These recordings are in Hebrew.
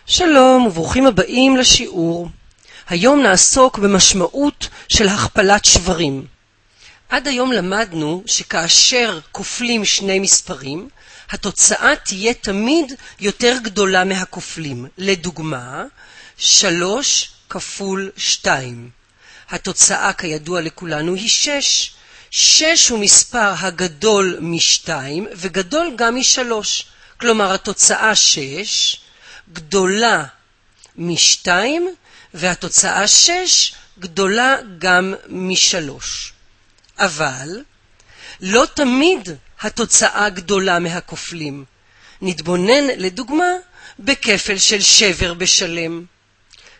שלום וברוכים הבאים לשיעור. היום נעסוק במשמעות של הכפלת שברים. עד היום למדנו שכאשר כופלים שני מספרים, התוצאה תהיה תמיד יותר גדולה מהכופלים. לדוגמה, 3 כפול 2. התוצאה כידוע לכולנו היא 6. 6 הוא מספר הגדול מ-2 וגדול גם מ-3. כלומר התוצאה 6 גדולה מ-2 והתוצאה 6 גדולה גם מ-3. אבל לא תמיד התוצאה גדולה מהכופלים. נתבונן לדוגמה בכפל של שבר בשלם.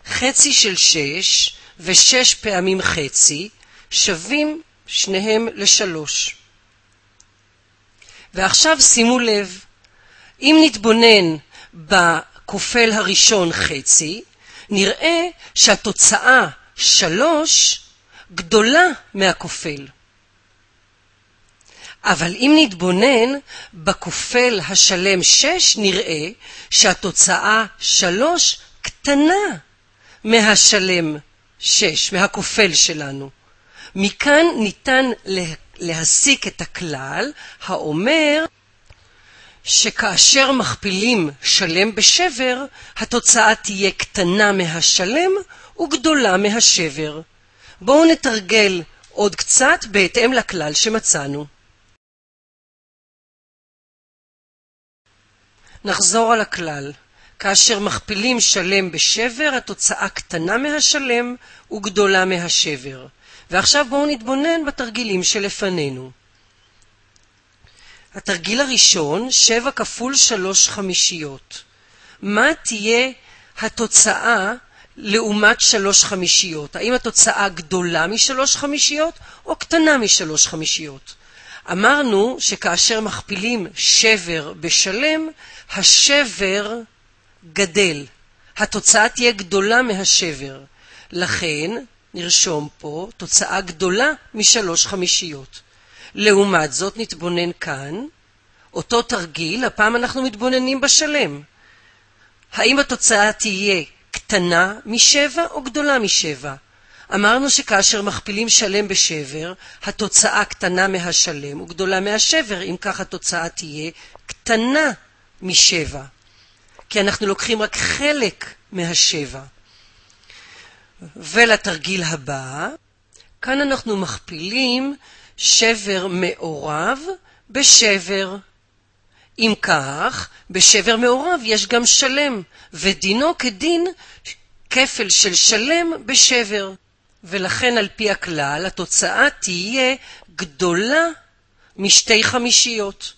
חצי של 6 ו6 פעמים חצי שווים שניהם ל3. ועכשיו שימו לב, אם נתבונן בכופל הראשון חצי, נראה שהתוצאה 3 גדולה מהכופל. אבל אם נתבונן בכופל השלם 6, נראה שהתוצאה 3 קטנה מהשלם 6, מהכופל שלנו. מכאן ניתן להסיק את הכלל האומר שכאשר מכפילים שלם בשבר, התוצאה תהיה קטנה מהשלם וגדולה מהשבר. בואו נתרגל עוד קצת בהתאם לכלל שמצאנו. נחזור על הכלל. כאשר מכפילים שלם בשבר, התוצאה קטנה מהשלם וגדולה מהשבר. ועכשיו בואו נתבונן בתרגילים שלפנינו. התרגיל הראשון, 7 כפול 3 חמישיות. מה תהיה התוצאה לעומת 3 חמישיות? האם התוצאה גדולה מ3 חמישיות או קטנה מ3 חמישיות? אמרנו שכאשר מכפילים שבר בשלם, השבר גדל. התוצאה תהיה גדולה מהשבר. לכן נרשום פה תוצאה גדולה מ3 חמישיות. לעומת זאת נתבונן כאן, אותו תרגיל, הפעם אנחנו מתבוננים בשלם. האם התוצאה תהיה קטנה מ7 או גדולה מ7? אמרנו שכאשר מכפילים שלם בשבר, התוצאה קטנה מהשלם וגדולה מהשבר, אם כך התוצאה תהיה קטנה מ7. כי אנחנו לוקחים רק חלק מה7. ולתרגיל הבא, כאן אנחנו מכפילים שבר מעורב בשבר. אם כך, בשבר מעורב יש גם שלם, ודינו כדין כפל של שלם בשבר. ולכן על פי הכלל התוצאה תהיה גדולה משתי חמישיות.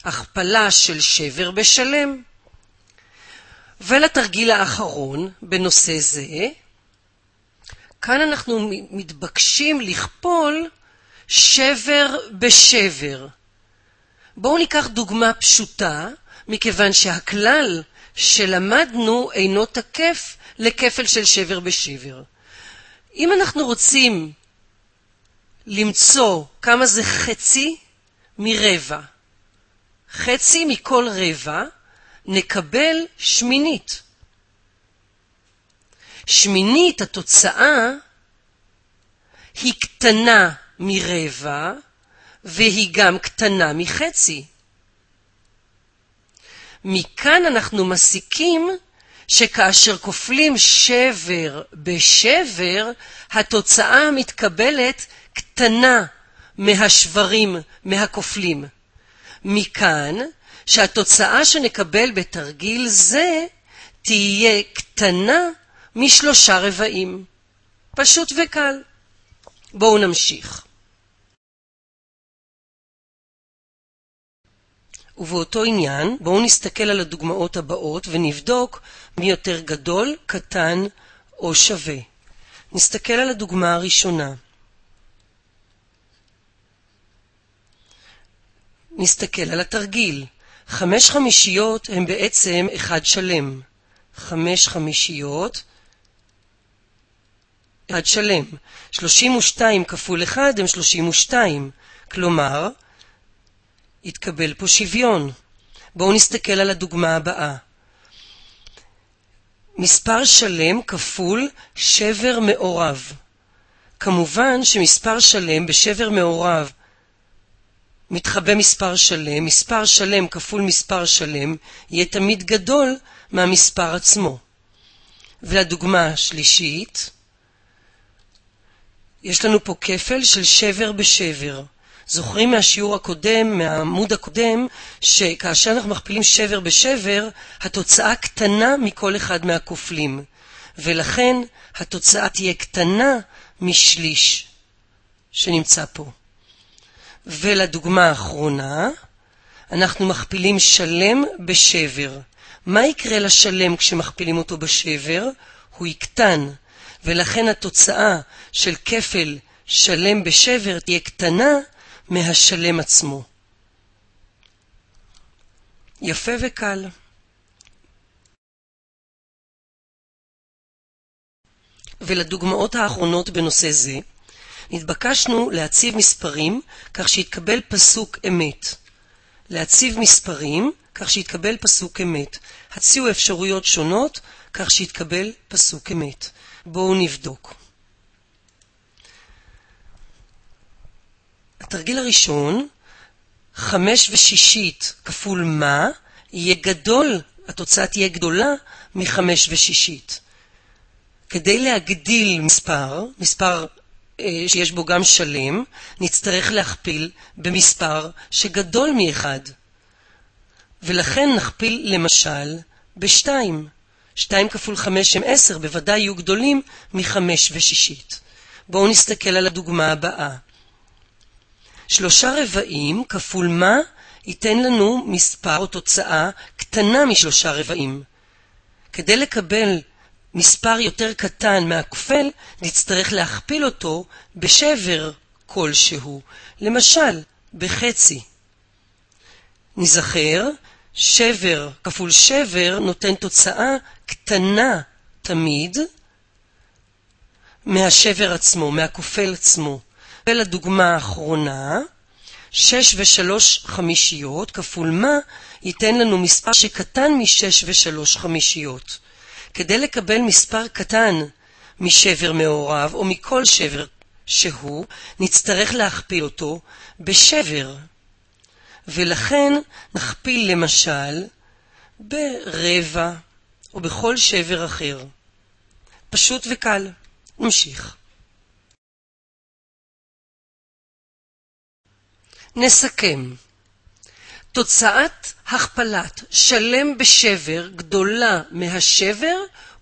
הכפלה של שבר בשלם. ולתרגיל האחרון בנושא זה, כאן אנחנו מתבקשים לכפול שבר בשבר. בואו ניקח דוגמה פשוטה, מכיוון שהכלל שלמדנו אינו תקף לכפל של שבר בשבר. אם אנחנו רוצים למצוא כמה זה חצי מרבע, חצי מכל רבע, נקבל שמינית. שמינית התוצאה היא קטנה מרבע והיא גם קטנה מחצי. מכאן אנחנו מסיקים שכאשר כופלים שבר בשבר, התוצאה המתקבלת קטנה מהשברים, מהכופלים. מכאן שהתוצאה שנקבל בתרגיל זה תהיה קטנה מ3 רבעים. פשוט וקל. בואו נמשיך. ובאותו עניין, בואו נסתכל על הדוגמאות הבאות ונבדוק מי יותר גדול, קטן או שווה. נסתכל על הדוגמה הראשונה. נסתכל על התרגיל. 5 חמישיות הם בעצם 1 שלם. 5 חמישיות 1 שלם. 32 כפול 1 הם 32. כלומר, יתקבל פה שוויון. בואו נסתכל על הדוגמה הבאה. מספר שלם כפול שבר מעורב. כמובן שמספר שלם בשבר מעורב מתחבא מספר שלם כפול מספר שלם יהיה תמיד גדול מהמספר עצמו. ולדוגמה השלישית, יש לנו פה כפל של שבר בשבר. זוכרים מהשיעור הקודם, מהעמוד הקודם, שכאשר אנחנו מכפילים שבר בשבר, התוצאה קטנה מכל אחד מהכופלים. ולכן התוצאה תהיה קטנה משליש שנמצא פה. ולדוגמה האחרונה, אנחנו מכפילים שלם בשבר. מה יקרה לשלם כשמכפילים אותו בשבר? הוא יקטן, ולכן התוצאה של כפל שלם בשבר תהיה קטנה מהשלם עצמו. יפה וקל. ולדוגמאות האחרונות בנושא זה, נתבקשנו להציב מספרים כך שיתקבל פסוק אמת. להציב מספרים כך שיתקבל פסוק אמת. הציעו אפשרויות שונות כך שיתקבל פסוק אמת. בואו נבדוק. התרגיל הראשון, 5/6 כפול מה, יהיה גדול, התוצאה תהיה גדולה מ5/6. כדי להגדיל מספר שיש בו גם שלם, נצטרך להכפיל במספר שגדול מ1. ולכן נכפיל למשל ב2. 2 כפול 5 הם 10, בוודאי יהיו גדולים מ5/6. בואו נסתכל על הדוגמה הבאה. 3/4 כפול מה ייתן לנו מספר או תוצאה קטנה מ3/4. כדי לקבל מספר יותר קטן מהכפל, נצטרך להכפיל אותו בשבר כלשהו, למשל בחצי. נזכר, שבר כפול שבר נותן תוצאה קטנה תמיד מהשבר עצמו, מהכפל עצמו. ולדוגמה האחרונה, 6/3 כפול מה ייתן לנו מספר שקטן מ6/3. כדי לקבל מספר קטן משבר מעורב או מכל שבר שהוא, נצטרך להכפיל אותו בשבר. ולכן נכפיל למשל ברבע או בכל שבר אחר. פשוט וקל. נמשיך. נסכם. תוצאת הכפלת שלם בשבר גדולה מהשבר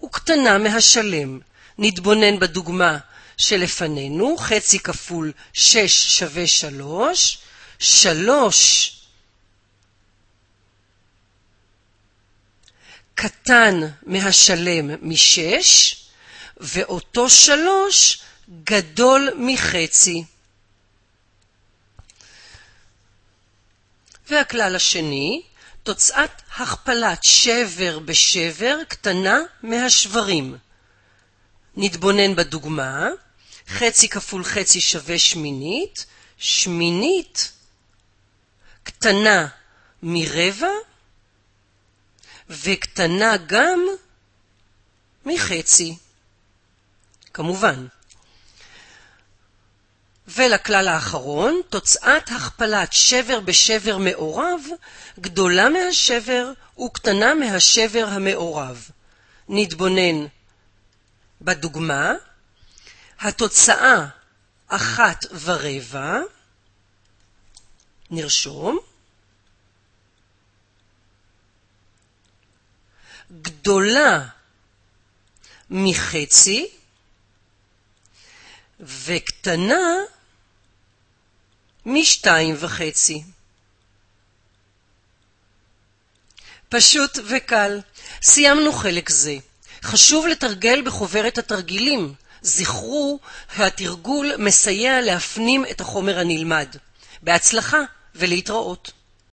וקטנה מהשלם. נתבונן בדוגמה שלפנינו, חצי כפול 6 שווה 3. 3 קטן מהשלם מ6, ואותו 3 גדול מחצי. והכלל השני, תוצאת הכפלת שבר בשבר קטנה מהשברים. נתבונן בדוגמה, חצי כפול חצי שווה 1/8, 1/8 קטנה מרבע וקטנה גם מחצי. כמובן. ולכלל האחרון, תוצאת הכפלת שבר בשבר מעורב גדולה מהשבר וקטנה מהשבר המעורב. נתבונן בדוגמה, התוצאה 1/4, נרשום, גדולה מחצי וקטנה מ2.5. פשוט וקל. סיימנו חלק זה. חשוב לתרגל בחוברת התרגילים. זכרו, התרגול מסייע להפנים את החומר הנלמד. בהצלחה ולהתראות.